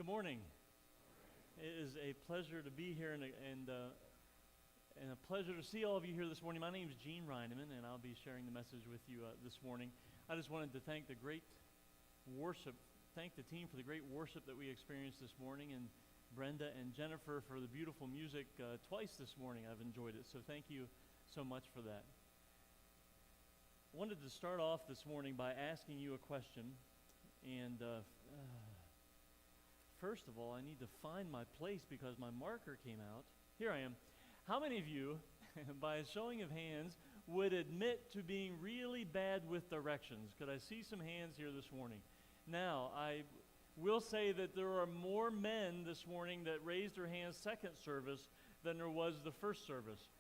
morning. It is a pleasure to be here and a pleasure to see all of you here this morning. My name is Gene Reineman, and I'll be sharing the message with you this morning. I just wanted to thank the team for the great worship that we experienced this morning, and Brenda and Jennifer for the beautiful music twice this morning. I've enjoyed it, so thank you so much for that. I wanted to start off this morning by asking you a question, and first of all, I need to find my place because my marker came out. Here I am. How many of you, by a showing of hands, would admit to being really bad with directions? Could I see some hands here this morning? Now, I will say that there are more men this morning that raised their hands second service than there was the first service.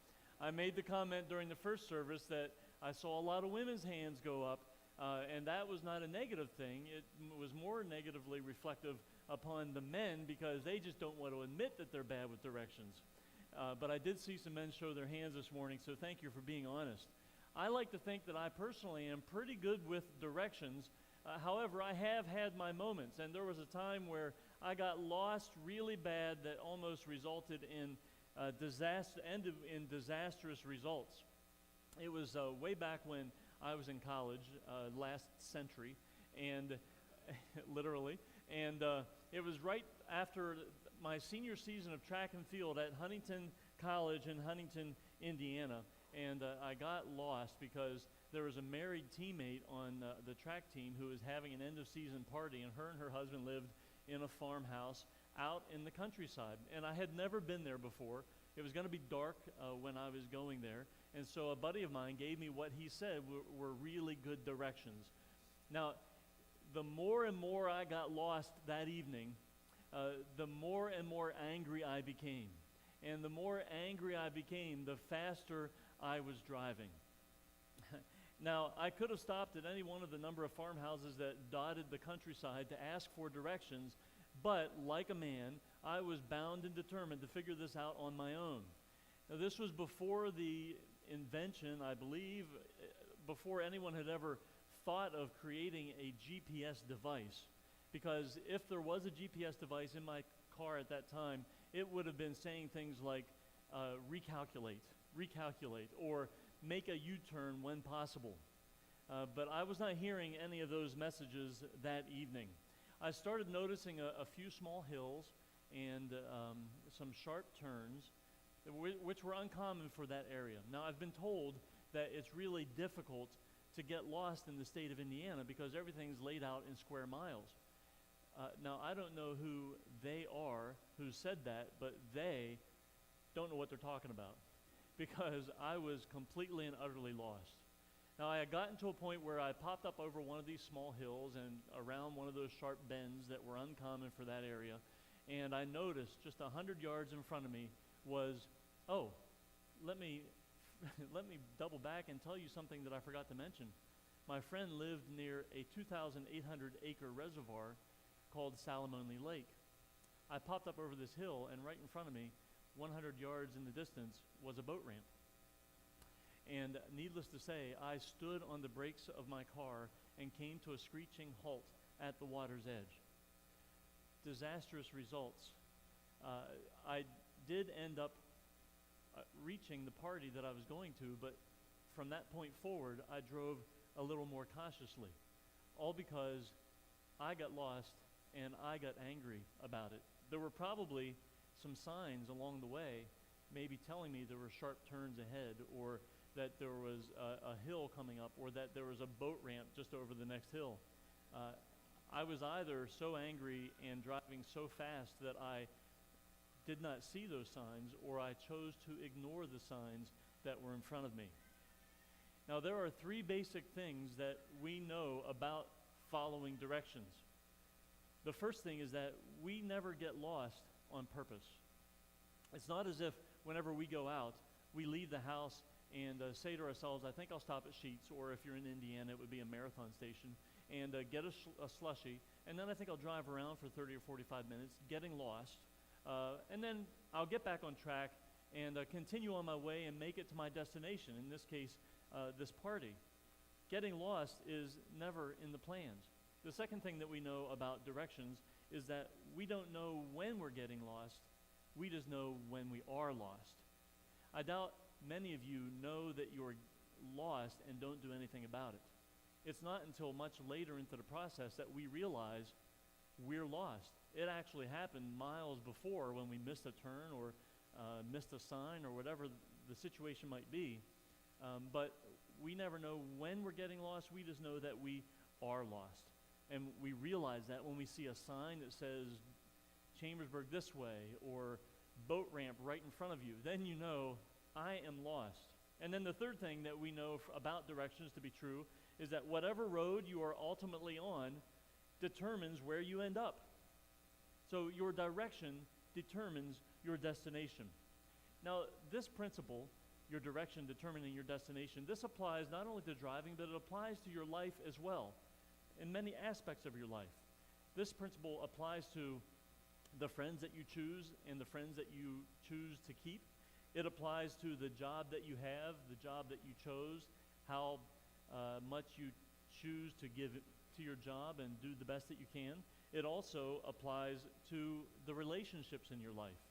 I made the comment during the first service that I saw a lot of women's hands go up, and that was not a negative thing. It was more negatively reflective upon the men because they just don't want to admit that they're bad with directions. But I did see some men show their hands this morning, so thank you for being honest. I like to think that I personally am pretty good with directions. However, I have had my moments, and there was a time where I got lost really bad that almost resulted in disastrous results. It was way back when I was in college, last century, and literally, and it was right after my senior season of track and field at Huntington College in Huntington, Indiana, and I got lost because there was a married teammate on the track team who was having an end-of-season party, and her husband lived in a farmhouse out in the countryside, and I had never been there before. It was going to be dark when I was going there, and so a buddy of mine gave me what he said were really good directions. Now, the more and more I got lost that evening, the more and more angry I became. And the more angry I became, the faster I was driving. Now, I could have stopped at any one of the number of farmhouses that dotted the countryside to ask for directions, but like a man, I was bound and determined to figure this out on my own. Now, this was before the invention, I believe, before anyone had ever thought of creating a GPS device. Because if there was a GPS device in my car at that time, it would have been saying things like recalculate, or make a U-turn when possible. But I was not hearing any of those messages that evening. I started noticing a few small hills and some sharp turns, which were uncommon for that area. Now, I've been told that it's really difficult to get lost in the state of Indiana because everything's laid out in square miles. Now, I don't know who they are who said that, but they don't know what they're talking about because I was completely and utterly lost. Now, I had gotten to a point where I popped up over one of these small hills and around one of those sharp bends that were uncommon for that area, and I noticed just 100 yards in front of me was, let me double back and tell you something that I forgot to mention. My friend lived near a 2,800-acre reservoir called Salamone Lake. I popped up over this hill, and right in front of me, 100 yards in the distance, was a boat ramp. And needless to say, I stood on the brakes of my car and came to a screeching halt at the water's edge. Disastrous results. I did end up reaching the party that I was going to, but from that point forward, I drove a little more cautiously, all because I got lost and I got angry about it. There were probably some signs along the way, maybe telling me there were sharp turns ahead, or that there was a hill coming up, or that there was a boat ramp just over the next hill. I was either so angry and driving so fast that I did not see those signs, or I chose to ignore the signs that were in front of me. Now, there are three basic things that we know about following directions. The first thing is that we never get lost on purpose. It's not as if whenever we go out, we leave the house and say to ourselves, I think I'll stop at Sheetz, or if you're in Indiana, it would be a Marathon station, and get a slushie, and then I think I'll drive around for 30 or 45 minutes, getting lost, and then I'll get back on track and continue on my way and make it to my destination, in this case, this party. Getting lost is never in the plans. The second thing that we know about directions is that we don't know when we're getting lost. We just know when we are lost. I doubt many of you know that you're lost and don't do anything about it. It's not until much later into the process that we realize we're lost. It actually happened miles before when we missed a turn or missed a sign or whatever the situation might be. But we never know when we're getting lost. We just know that we are lost. And we realize that when we see a sign that says Chambersburg this way or boat ramp right in front of you, then you know I am lost. And then the third thing that we know about directions to be true is that whatever road you are ultimately on determines where you end up. So your direction determines your destination. Now, this principle, your direction determining your destination, this applies not only to driving, but it applies to your life as well, in many aspects of your life. This principle applies to the friends that you choose and the friends that you choose to keep. It applies to the job that you have, the job that you chose, how much you choose to give to your job and do the best that you can. It also applies to the relationships in your life.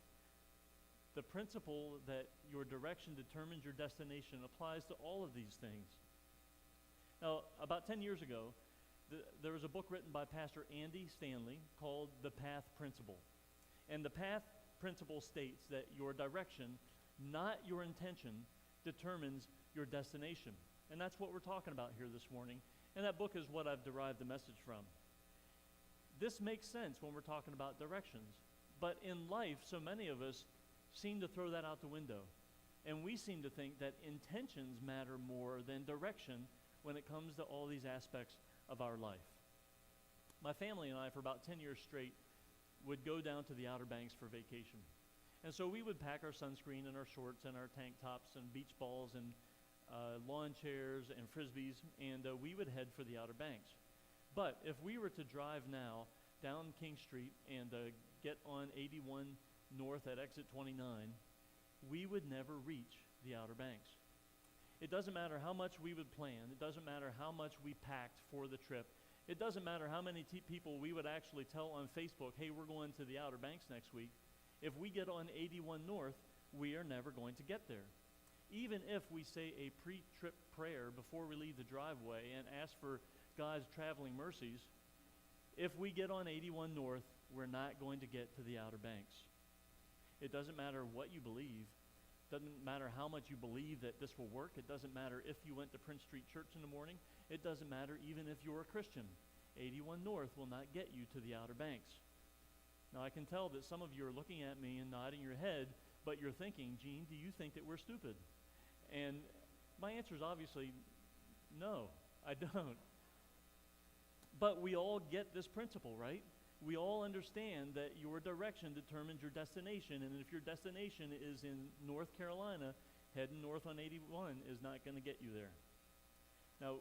The principle that your direction determines your destination applies to all of these things. Now, about 10 years ago, there was a book written by Pastor Andy Stanley called The Path Principle. And the Path Principle states that your direction, not your intention, determines your destination. And that's what we're talking about here this morning. And that book is what I've derived the message from. This makes sense when we're talking about directions. But in life, so many of us seem to throw that out the window. And we seem to think that intentions matter more than direction when it comes to all these aspects of our life. My family and I, for about 10 years straight, would go down to the Outer Banks for vacation. And so we would pack our sunscreen and our shorts and our tank tops and beach balls and lawn chairs and frisbees, and we would head for the Outer Banks. But if we were to drive now down King Street and get on 81 North at exit 29, we would never reach the Outer Banks. It doesn't matter how much we would plan. It doesn't matter how much we packed for the trip. It doesn't matter how many people we would actually tell on Facebook, hey, we're going to the Outer Banks next week. If we get on 81 North, we are never going to get there. Even if we say a pre-trip prayer before we leave the driveway and ask for God's traveling mercies, if we get on 81 North, we're not going to get to the Outer Banks. It doesn't matter what you believe. Doesn't matter how much you believe that this will work. It doesn't matter if you went to Prince Street Church in the morning. It doesn't matter even if you're a Christian. 81 North will not get you to the Outer Banks. Now, I can tell that some of you are looking at me and nodding your head, but you're thinking, Gene, do you think that we're stupid? And my answer is obviously no, I don't. But we all get this principle, right? We all understand that your direction determines your destination, and if your destination is in North Carolina, heading north on 81 is not going to get you there. Now,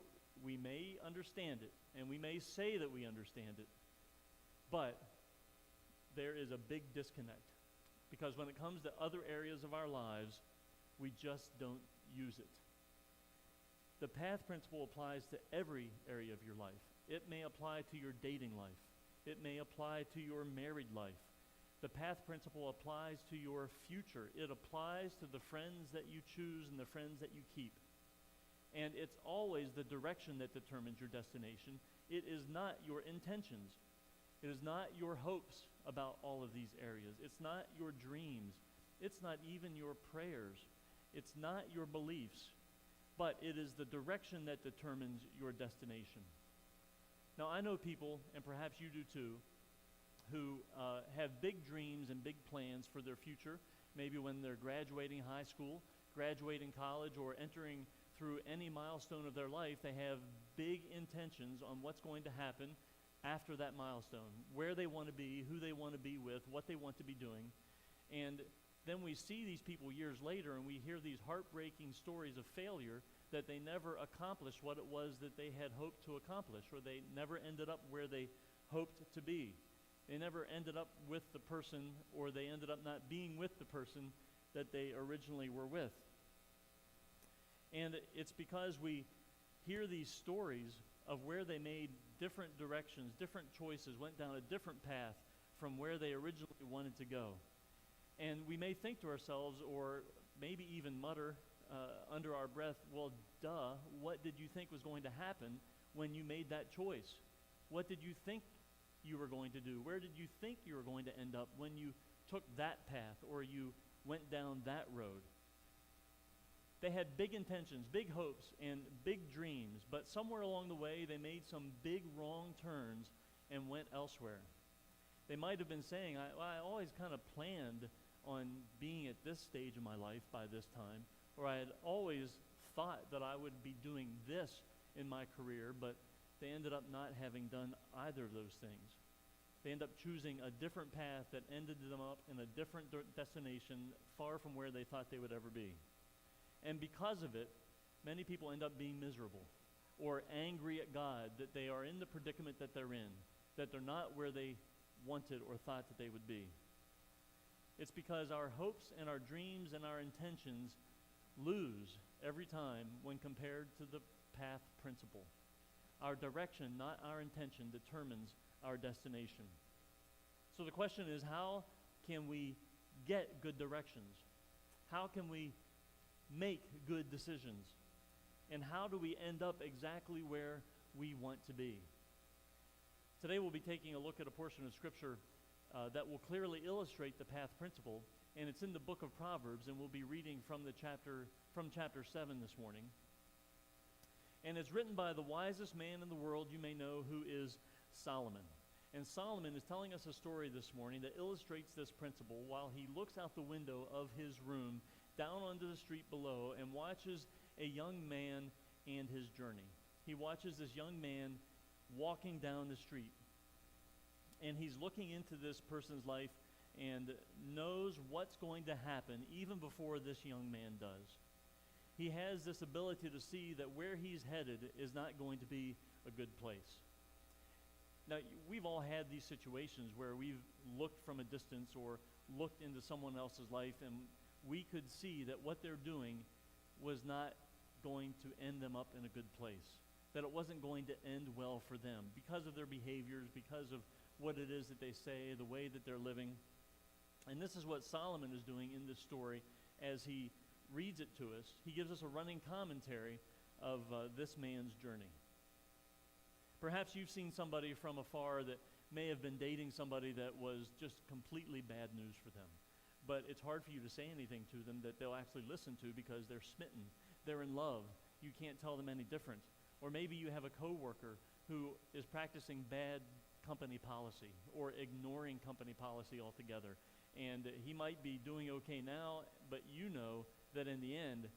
we may understand it, and we may say that we understand it, but there is a big disconnect, because when it comes to other areas of our lives, we just don't use it. The path principle applies to every area of your life. It may apply to your dating life. It may apply to your married life. The path principle applies to your future. It applies to the friends that you choose and the friends that you keep. And it's always the direction that determines your destination. It is not your intentions. It is not your hopes about all of these areas. It's not your dreams. It's not even your prayers. It's not your beliefs. But it is the direction that determines your destination. Now, I know people, and perhaps you do too, who have big dreams and big plans for their future, maybe when they're graduating high school, graduating college, or entering through any milestone of their life. They have big intentions on what's going to happen after that milestone, where they want to be, who they want to be with, what they want to be doing. And then we see these people years later, and we hear these heartbreaking stories of failure that they never accomplished what it was that they had hoped to accomplish, or they never ended up where they hoped to be. They never ended up with the person, or they ended up not being with the person that they originally were with. And it's because we hear these stories of where they made different directions, different choices, went down a different path from where they originally wanted to go. And we may think to ourselves, or maybe even mutter under our breath, well, duh, what did you think was going to happen when you made that choice? What did you think you were going to do? Where did you think you were going to end up when you took that path or you went down that road? They had big intentions, big hopes, and big dreams, but somewhere along the way they made some big wrong turns and went elsewhere. They might have been saying, I always kind of planned on being at this stage of my life by this time, or I had always thought that I would be doing this in my career, but they ended up not having done either of those things. They end up choosing a different path that ended them up in a different destination far from where they thought they would ever be. And because of it, many people end up being miserable or angry at God that they are in the predicament that they're in, that they're not where they wanted or thought that they would be. It's because our hopes and our dreams and our intentions lose every time when compared to the path principle. Our direction, not our intention, determines our destination. So the question is, how can we get good directions? How can we make good decisions? And how do we end up exactly where we want to be? Today we'll be taking a look at a portion of Scripture that will clearly illustrate the path principle, and it's in the book of Proverbs, and we'll be reading from chapter 7 this morning. And it's written by the wisest man in the world you may know, who is Solomon. And Solomon is telling us a story this morning that illustrates this principle while he looks out the window of his room down onto the street below and watches a young man and his journey. He watches this young man walking down the street, and he's looking into this person's life and knows what's going to happen even before this young man does. He has this ability to see that where he's headed is not going to be a good place. Now, we've all had these situations where we've looked from a distance or looked into someone else's life, and we could see that what they're doing was not going to end them up in a good place, that it wasn't going to end well for them because of their behaviors, because of what it is that they say, the way that they're living. And this is what Solomon is doing in this story as he reads it to us. He gives us a running commentary of this man's journey. Perhaps you've seen somebody from afar that may have been dating somebody that was just completely bad news for them. But it's hard for you to say anything to them that they'll actually listen to because they're smitten. They're in love. You can't tell them any different. Or maybe you have a coworker who is practicing bad company policy or ignoring company policy altogether. And he might be doing okay now, but you know that in the end,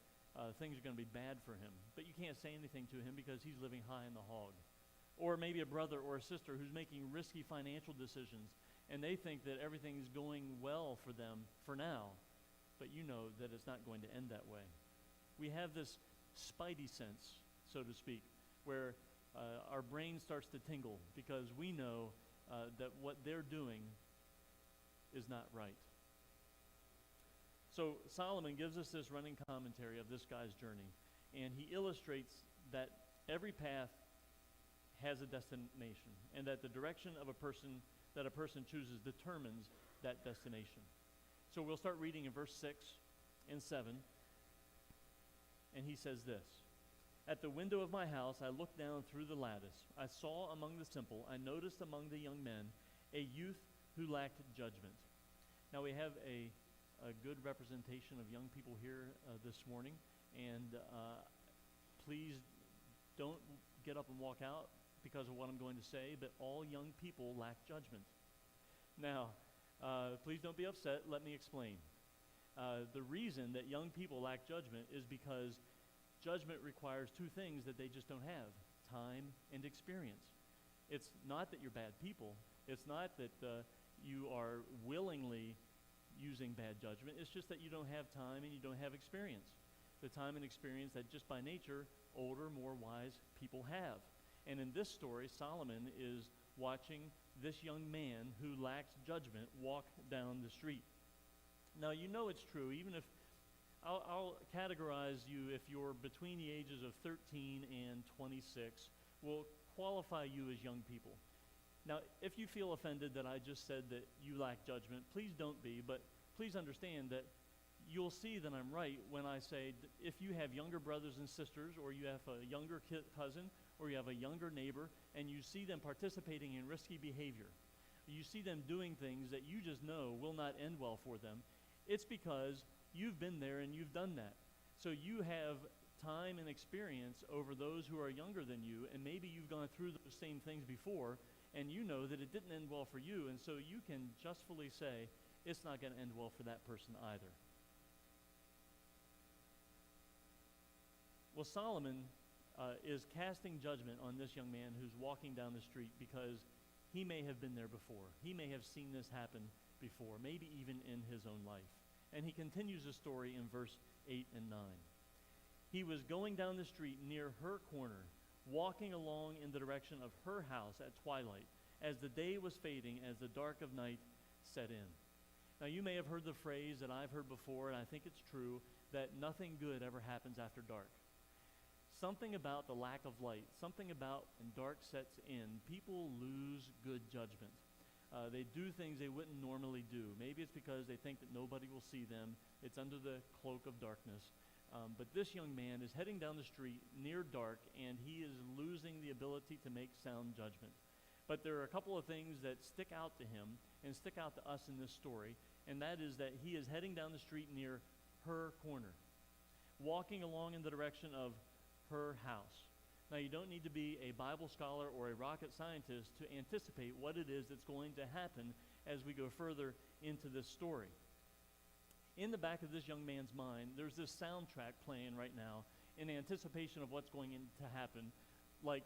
things are going to be bad for him. But you can't say anything to him because he's living high in the hog. Or maybe a brother or a sister who's making risky financial decisions, and they think that everything's going well for them for now, but you know that it's not going to end that way. We have this spidey sense, so to speak, where our brain starts to tingle because we know that what they're doing is not right. So Solomon gives us this running commentary of this guy's journey, and he illustrates that every path has a destination, and that the direction of a person chooses determines that destination. So we'll start reading in verse 6 and 7, and he says this: "At the window of my house I looked down through the lattice. I saw among the simple, I noticed among the young men, a youth who lacked judgment." Now we have a good representation of young people here this morning, and please don't get up and walk out because of what I'm going to say, but all young people lack judgment. Now, please don't be upset. Let me explain. The reason that young people lack judgment is because judgment requires two things that they just don't have: time and experience. It's not that you're bad people. It's not that you are willingly using bad judgment. It's just that you don't have time and you don't have experience. The time and experience that just by nature older, more wise people have. And in this story, Solomon is watching this young man who lacks judgment walk down the street. Now, you know it's true, even if I'll categorize you if you're between the ages of 13 and 26. We'll qualify you as young people. Now, if you feel offended that I just said that you lack judgment, please don't be, but please understand that you'll see that I'm right when I say if you have younger brothers and sisters, or you have a younger cousin, or you have a younger neighbor, and you see them participating in risky behavior, you see them doing things that you just know will not end well for them, it's because you've been there and you've done that. So you have time and experience over those who are younger than you, and maybe you've gone through those same things before, and you know that it didn't end well for you, and so you can justfully say, it's not going to end well for that person either. Well, Solomon is casting judgment on this young man who's walking down the street because he may have been there before. He may have seen this happen before, maybe even in his own life. And he continues the story in verse 8 and 9. He was going down the street near her corner, walking along in the direction of her house at twilight, as the day was fading, as the dark of night set in. Now, you may have heard the phrase that I've heard before, and I think it's true, that nothing good ever happens after dark. Something about the lack of light, something about when dark sets in, people lose good judgment. They do things they wouldn't normally do. Maybe it's because they think that nobody will see them. It's under the cloak of darkness. But this young man is heading down the street near dark, and he is losing the ability to make sound judgment. But there are a couple of things that stick out to him and stick out to us in this story, and that is that he is heading down the street near her corner, walking along in the direction of her house. Now, you don't need to be a Bible scholar or a rocket scientist to anticipate what it is that's going to happen as we go further into this story. In the back of this young man's mind, there's this soundtrack playing right now in anticipation of what's going to happen, like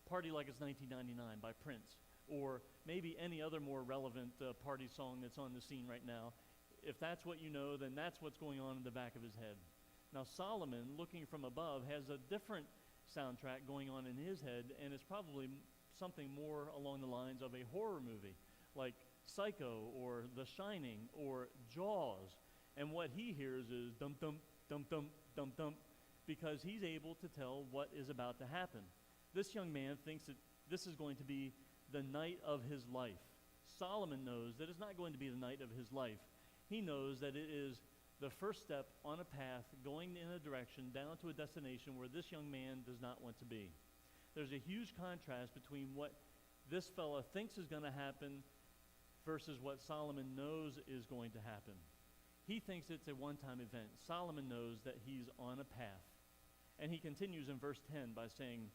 Party Like It's 1999 by Prince, or maybe any other more relevant party song that's on the scene right now. If that's what you know, then that's what's going on in the back of his head. Now, Solomon, looking from above, has a different soundtrack going on in his head, and it's probably something more along the lines of a horror movie, like Psycho or The Shining or Jaws. And what he hears is dum-dum, dum-dum, dum-dum, because he's able to tell what is about to happen. This young man thinks that this is going to be the night of his life. Solomon knows that it's not going to be the night of his life. He knows that it is the first step on a path going in a direction down to a destination where this young man does not want to be. There's a huge contrast between what this fella thinks is going to happen versus what Solomon knows is going to happen. He thinks it's a one-time event. Solomon knows that he's on a path. And he continues in verse 10 by saying,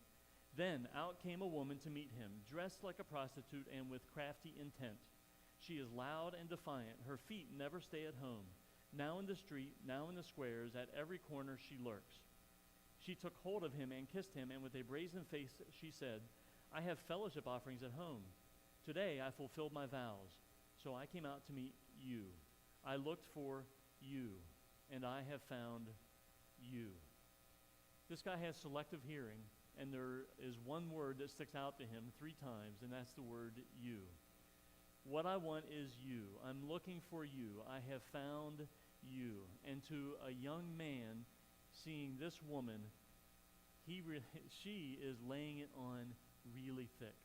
"Then out came a woman to meet him, dressed like a prostitute and with crafty intent. She is loud and defiant. Her feet never stay at home. Now in the street, now in the squares, at every corner she lurks. She took hold of him and kissed him, and with a brazen face she said, 'I have fellowship offerings at home. Today I fulfilled my vows, so I came out to meet you. I looked for you, and I have found you.'" This guy has selective hearing, and there is one word that sticks out to him 3 times, and that's the word you. What I want is you. I'm looking for you. I have found you. And to a young man seeing this woman, she is laying it on really thick.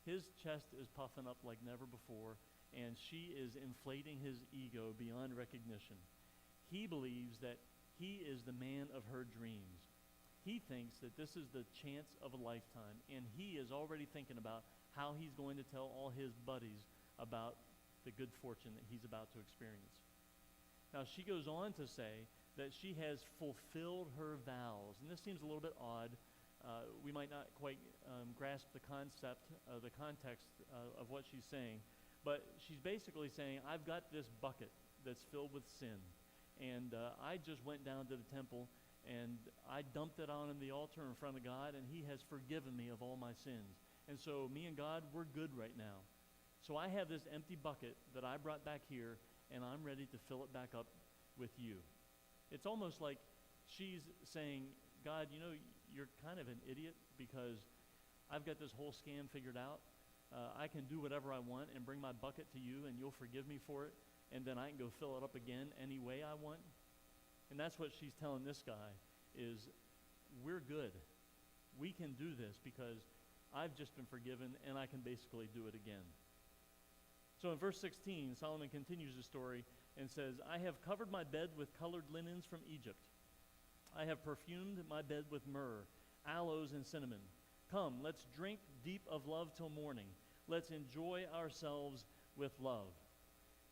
His chest is puffing up like never before, and she is inflating his ego beyond recognition. He believes that he is the man of her dreams. He thinks that this is the chance of a lifetime, and he is already thinking about how he's going to tell all his buddies about the good fortune that he's about to experience. Now, she goes on to say that she has fulfilled her vows, and this seems a little bit odd. We might not quite grasp the concept, the context of what she's saying, but she's basically saying, I've got this bucket that's filled with sin, and I just went down to the temple, and I dumped it on the altar in front of God, and he has forgiven me of all my sins. And so me and God, we're good right now. So I have this empty bucket that I brought back here, and I'm ready to fill it back up with you. It's almost like she's saying, God, you know, you're kind of an idiot because I've got this whole scam figured out. I can do whatever I want and bring my bucket to you, and you'll forgive me for it, and then I can go fill it up again any way I want. And that's what she's telling this guy is, we're good. We can do this because I've just been forgiven, and I can basically do it again. So in verse 16, Solomon continues the story and says, I have covered my bed with colored linens from Egypt. I have perfumed my bed with myrrh, aloes, and cinnamon. Come, let's drink deep of love till morning. Let's enjoy ourselves with love.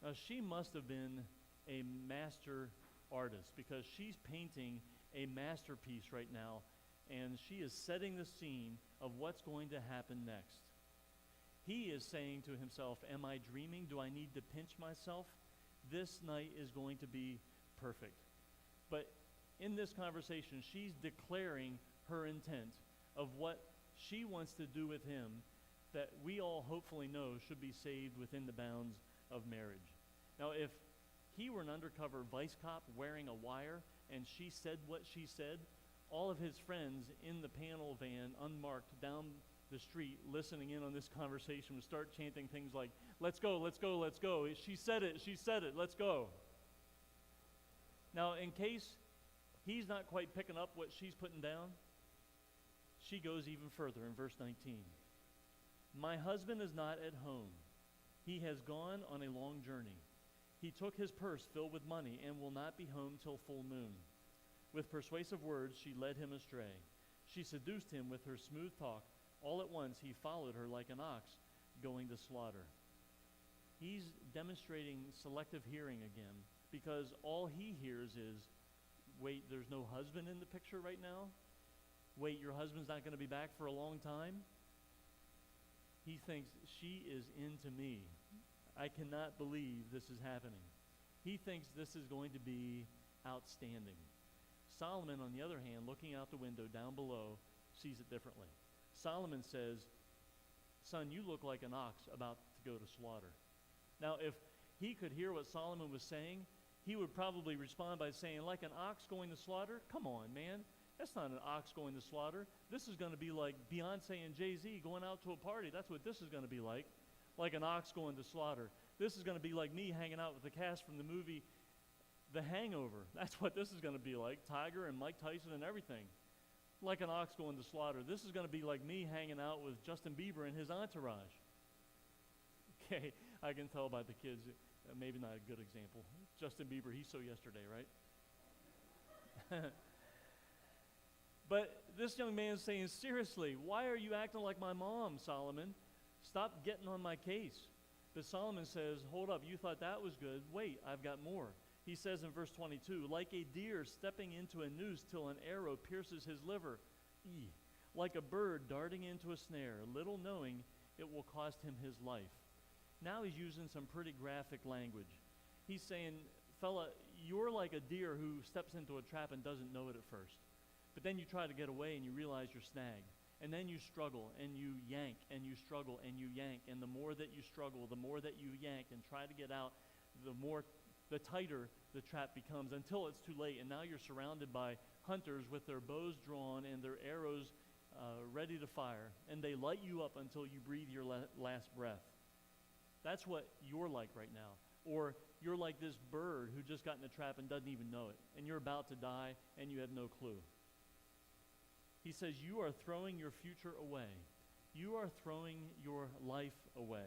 Now, she must have been a master artist, because she's painting a masterpiece right now, and she is setting the scene of what's going to happen next. He is saying to himself, am I dreaming? Do I need to pinch myself? This night is going to be perfect. But in this conversation, she's declaring her intent of what she wants to do with him that we all hopefully know should be saved within the bounds of marriage. Now, if he were an undercover vice cop wearing a wire and she said what she said, all of his friends in the panel van, unmarked, down the street, listening in on this conversation, would start chanting things like, let's go, let's go, let's go. She said it, let's go. Now, in case he's not quite picking up what she's putting down, she goes even further in verse 19. My husband is not at home. He has gone on a long journey. He took his purse filled with money and will not be home till full moon. With persuasive words, she led him astray. She seduced him with her smooth talk. All at once, he followed her like an ox going to slaughter. He's demonstrating selective hearing again, because all he hears is, wait, there's no husband in the picture right now? Wait, your husband's not going to be back for a long time? He thinks, she is into me. I cannot believe this is happening. He thinks this is going to be outstanding. Solomon, on the other hand, looking out the window down below, sees it differently. Solomon says, son, you look like an ox about to go to slaughter. Now, if he could hear what Solomon was saying, he would probably respond by saying, like an ox going to slaughter? Come on, man. That's not an ox going to slaughter. This is going to be like Beyonce and Jay-Z going out to a party. That's what this is going to be like an ox going to slaughter. This is going to be like me hanging out with the cast from the movie The Hangover. That's what this is going to be like. Tiger and Mike Tyson and everything. Like an ox going to slaughter. This is going to be like me hanging out with Justin Bieber and his entourage. Okay, I can tell by the kids, maybe not a good example. Justin Bieber, he's so yesterday, right? But this young man is saying, seriously, why are you acting like my mom, Solomon? Stop getting on my case. But Solomon says, hold up, you thought that was good. Wait, I've got more. He says in verse 22, like a deer stepping into a noose till an arrow pierces his liver. Like a bird darting into a snare, little knowing it will cost him his life. Now he's using some pretty graphic language. He's saying, fella, you're like a deer who steps into a trap and doesn't know it at first. But then you try to get away and you realize you're snagged. And then you struggle and you yank and you struggle and you yank. And the more that you struggle, the more that you yank and try to get out, the tighter the trap becomes until it's too late. And now you're surrounded by hunters with their bows drawn and their arrows ready to fire. And they light you up until you breathe your last breath. That's what you're like right now. Or you're like this bird who just got in a trap and doesn't even know it. And you're about to die and you have no clue. He says, you are throwing your future away. You are throwing your life away.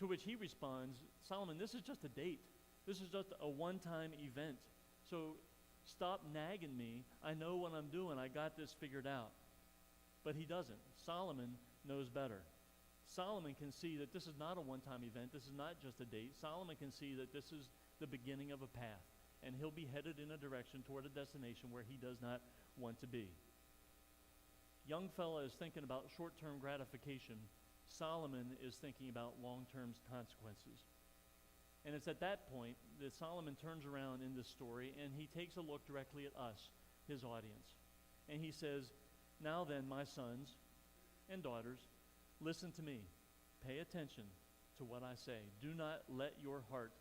To which he responds, Solomon, this is just a date. This is just a one-time event. So stop nagging me. I know what I'm doing. I got this figured out. But he doesn't. Solomon knows better. Solomon can see that this is not a one-time event. This is not just a date. Solomon can see that this is the beginning of a path. And he'll be headed in a direction toward a destination where he does not want to be. Young fella is thinking about short-term gratification. Solomon is thinking about long-term consequences. And it's at that point that Solomon turns around in this story and he takes a look directly at us, his audience. And he says, now then, my sons and daughters, listen to me. Pay attention to what I say. Do not let your heart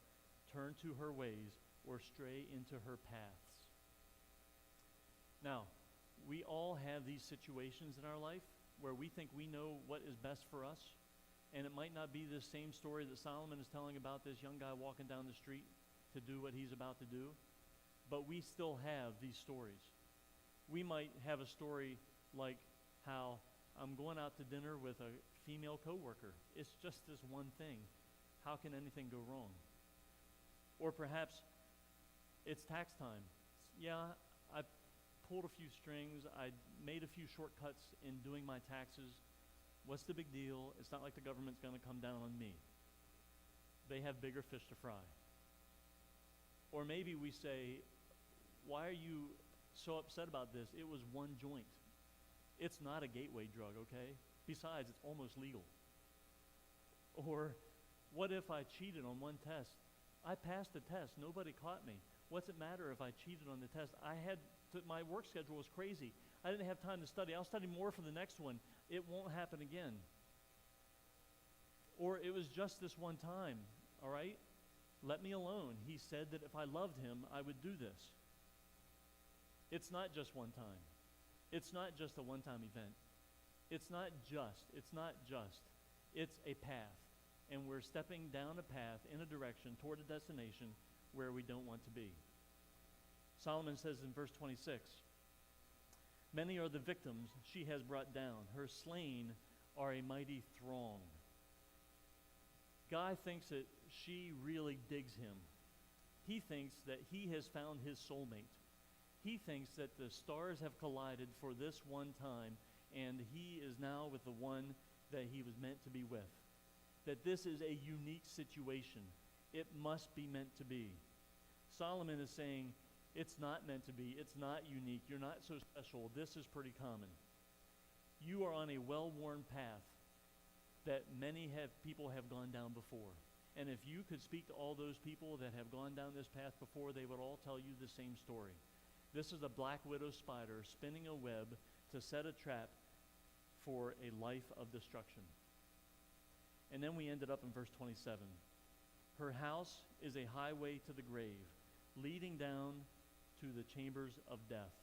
turn to her ways or stray into her paths. Now, we all have these situations in our life where we think we know what is best for us, and it might not be the same story that Solomon is telling about this young guy walking down the street to do what he's about to do, but we still have these stories. We might have a story like how I'm going out to dinner with a female coworker. It's just this one thing. How can anything go wrong? Or perhaps it's tax time. Yeah, I pulled a few strings. I made a few shortcuts in doing my taxes. What's the big deal? It's not like the government's going to come down on me. They have bigger fish to fry. Or maybe we say, why are you so upset about this? It was one joint. It's not a gateway drug, okay? Besides, it's almost legal. Or what if I cheated on one test? I passed the test. Nobody caught me. What's it matter if I cheated on the test? My work schedule was crazy. I didn't have time to study. I'll study more for the next one. It won't happen again. Or it was just this one time, all right? Let me alone. He said that if I loved him, I would do this. It's not just one time. It's not just a one-time event. It's not just. It's a path. And we're stepping down a path in a direction toward a destination where we don't want to be. Solomon says in verse 26, many are the victims she has brought down. Her slain are a mighty throng. Guy thinks that she really digs him. He thinks that he has found his soulmate. He thinks that the stars have collided for this one time, and he is now with the one that he was meant to be with. That this is a unique situation. It must be meant to be. Solomon is saying, it's not meant to be. It's not unique. You're not so special. This is pretty common. You are on a well-worn path that many people have gone down before. And if you could speak to all those people that have gone down this path before, they would all tell you the same story. This is a black widow spider spinning a web to set a trap for a life of destruction. And then we ended up in verse 27. Her house is a highway to the grave, leading down to the chambers of death.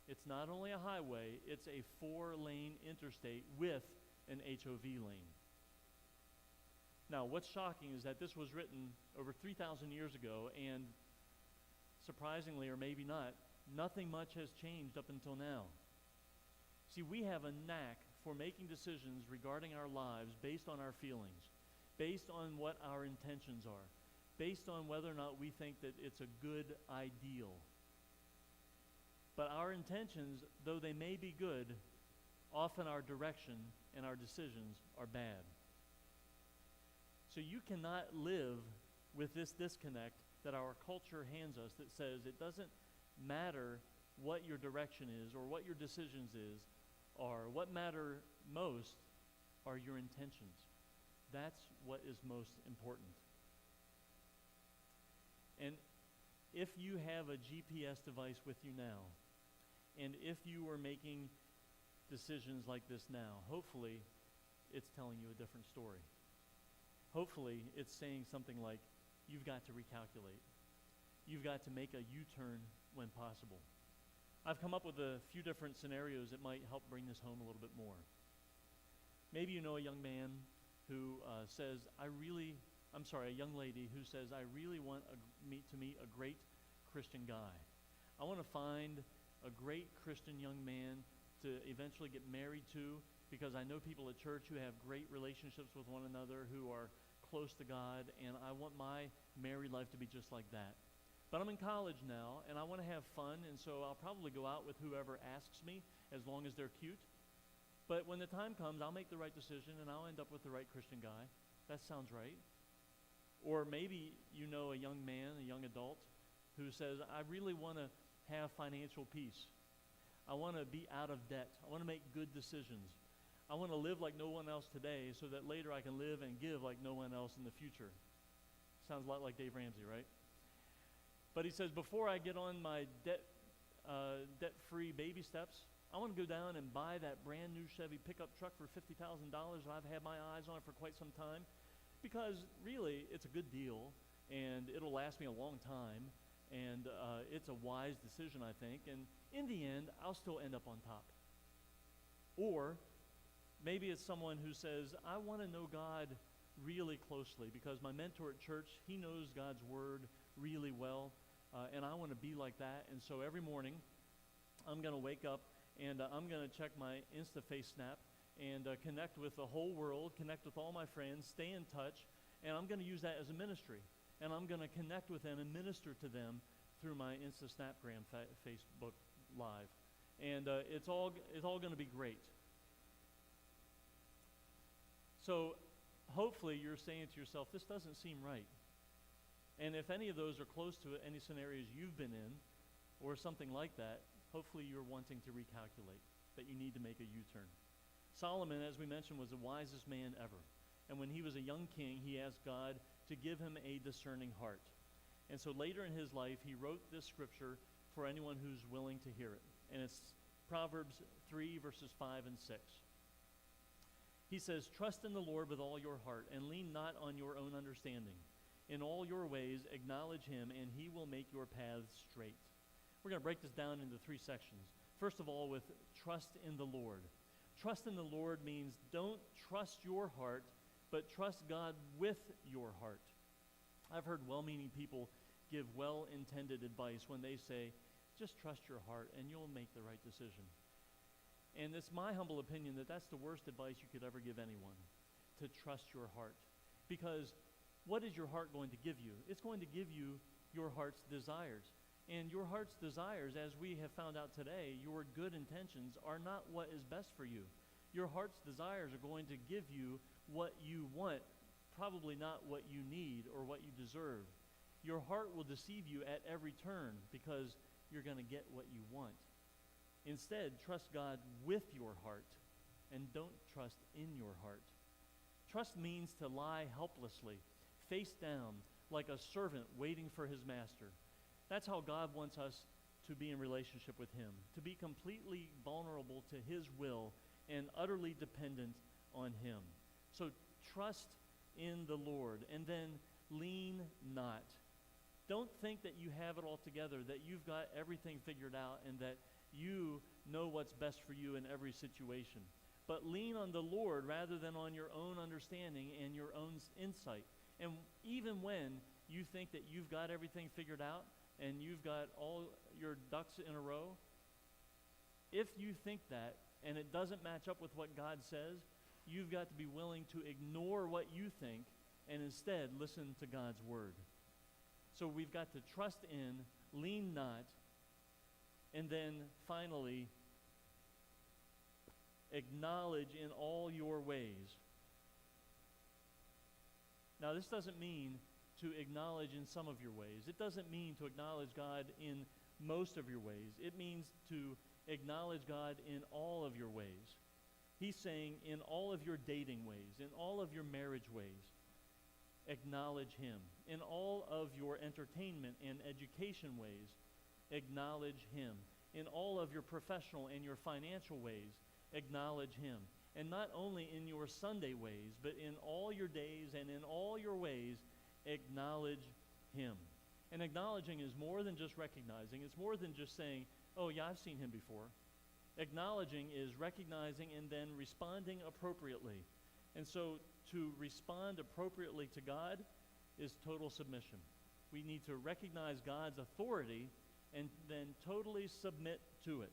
It's not only a highway, it's a 4-lane interstate with an HOV lane. Now, what's shocking is that this was written over 3,000 years ago, and surprisingly, or maybe not, nothing much has changed up until now. See, we have a knack for making decisions regarding our lives based on our feelings, based on what our intentions are, based on whether or not we think that it's a good ideal. But our intentions, though they may be good, often our direction and our decisions are bad. So you cannot live with this disconnect that our culture hands us that says it doesn't matter what your direction is or what your decisions are. What matter most are your intentions. That's what is most important. And if you have a GPS device with you now, and if you are making decisions like this now, hopefully it's telling you a different story. Hopefully it's saying something like, you've got to recalculate. You've got to make a U-turn when possible. I've come up with a few different scenarios that might help bring this home a little bit more. Maybe you know a young man who says, a young lady who says, I really want to meet a great Christian guy. I want to find a great Christian young man to eventually get married to, because I know people at church who have great relationships with one another, who are close to God, and I want my married life to be just like that. But I'm in college now, and I want to have fun, and so I'll probably go out with whoever asks me, as long as they're cute. But when the time comes, I'll make the right decision, and I'll end up with the right Christian guy. That sounds right. Or maybe you know a young man, a young adult, who says, I really want to have financial peace. I want to be out of debt. I want to make good decisions. I want to live like no one else today so that later I can live and give like no one else in the future. Sounds a lot like Dave Ramsey, right? But he says, before I get on my debt-free baby steps, I want to go down and buy that brand new Chevy pickup truck for $50,000 that I've had my eyes on for quite some time, because really it's a good deal and it'll last me a long time, and it's a wise decision, I think, and in the end I'll still end up on top. Or maybe it's someone who says, I want to know God really closely because my mentor at church, he knows God's word really well, and I want to be like that. And so every morning I'm going to wake up and I'm going to check my InstaFace Snap, and connect with the whole world, connect with all my friends, stay in touch, and I'm going to use that as a ministry. And I'm going to connect with them and minister to them through my Insta Snapgram Facebook Live. And it's all going to be great. So hopefully you're saying to yourself, this doesn't seem right. And if any of those are close to any scenarios you've been in or something like that, hopefully you're wanting to recalculate, that you need to make a U-turn. Solomon, as we mentioned, was the wisest man ever. And when he was a young king, he asked God to give him a discerning heart. And so later in his life, he wrote this scripture for anyone who's willing to hear it. And it's Proverbs 3, verses 5 and 6. He says, "Trust in the Lord with all your heart, and lean not on your own understanding. In all your ways acknowledge him, and he will make your paths straight." We're going to break this down into 3 sections. First of all, with trust in the Lord. Trust in the Lord means don't trust your heart, but trust God with your heart. I've heard well-meaning people give well-intended advice when they say, just trust your heart and you'll make the right decision. And it's my humble opinion that that's the worst advice you could ever give anyone, to trust your heart. Because what is your heart going to give you? It's going to give you your heart's desires. And your heart's desires, as we have found out today, your good intentions are not what is best for you. Your heart's desires are going to give you what you want, probably not what you need or what you deserve. Your heart will deceive you at every turn because you're going to get what you want. Instead, trust God with your heart and don't trust in your heart. Trust means to lie helplessly, face down, like a servant waiting for his master. That's how God wants us to be in relationship with him, to be completely vulnerable to his will and utterly dependent on him. So trust in the Lord, and then lean not. Don't think that you have it all together, that you've got everything figured out, and that you know what's best for you in every situation. But lean on the Lord rather than on your own understanding and your own insight. And even when you think that you've got everything figured out and you've got all your ducks in a row, if you think that and it doesn't match up with what God says, you've got to be willing to ignore what you think and instead listen to God's word. So we've got to trust in, lean not, and then finally, acknowledge in all your ways. Now, this doesn't mean to acknowledge in some of your ways. It doesn't mean to acknowledge God in most of your ways. It means to acknowledge God in all of your ways. He's saying in all of your dating ways, in all of your marriage ways, acknowledge him. In all of your entertainment and education ways, acknowledge him. In all of your professional and your financial ways, acknowledge him. And not only in your Sunday ways, but in all your days and in all your ways, acknowledge him. And acknowledging is more than just recognizing. It's more than just saying, oh yeah, I've seen him before. Acknowledging is recognizing and then responding appropriately. And so to respond appropriately to God is total submission. We need to recognize God's authority and then totally submit to it.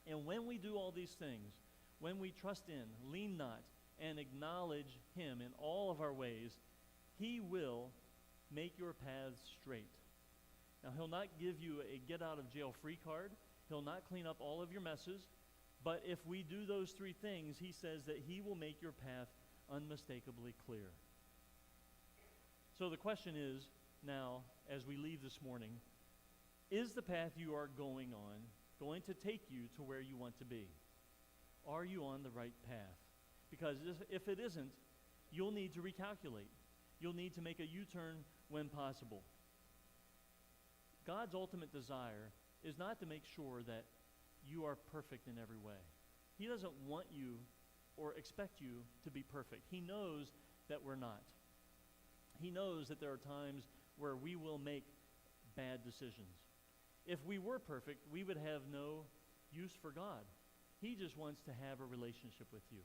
And when we do all these things, when we trust in, lean not, and acknowledge him in all of our ways, he will make your paths straight. Now, he'll not give you a get-out-of-jail-free card. He'll not clean up all of your messes. But if we do those 3 things, he says that he will make your path unmistakably clear. So the question is now, as we leave this morning, is the path you are going on going to take you to where you want to be? Are you on the right path? Because if it isn't, you'll need to recalculate. You'll need to make a U-turn when possible. God's ultimate desire is not to make sure that you are perfect in every way. He doesn't want you or expect you to be perfect. He knows that we're not. He knows that there are times where we will make bad decisions. If we were perfect, we would have no use for God. He just wants to have a relationship with you.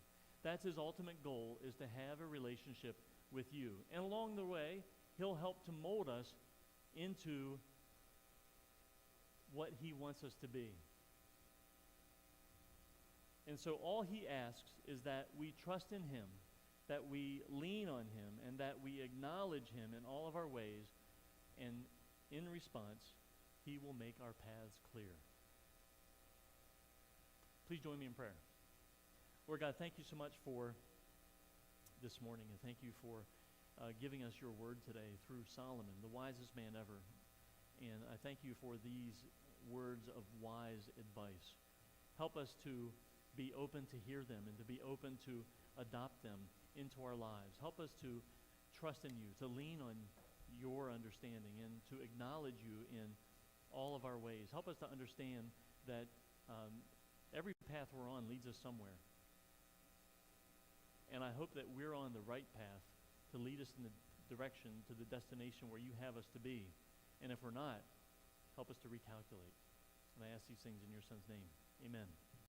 That's his ultimate goal, is to have a relationship with you. And along the way, he'll help to mold us into what he wants us to be. And so all he asks is that we trust in him, that we lean on him, and that we acknowledge him in all of our ways, and in response, he will make our paths clear. Please join me in prayer. Lord God, thank you so much for this morning, and thank you for giving us your word today through Solomon, the wisest man ever. And I thank you for these words of wise advice. Help us to be open to hear them and to be open to adopt them into our lives. Help us to trust in you, to lean on your understanding, and to acknowledge you in all of our ways. Help us to understand that every path we're on leads us somewhere. And I hope that we're on the right path to lead us in the direction to the destination where you have us to be. And if we're not, help us to recalculate. And I ask these things in your Son's name. Amen.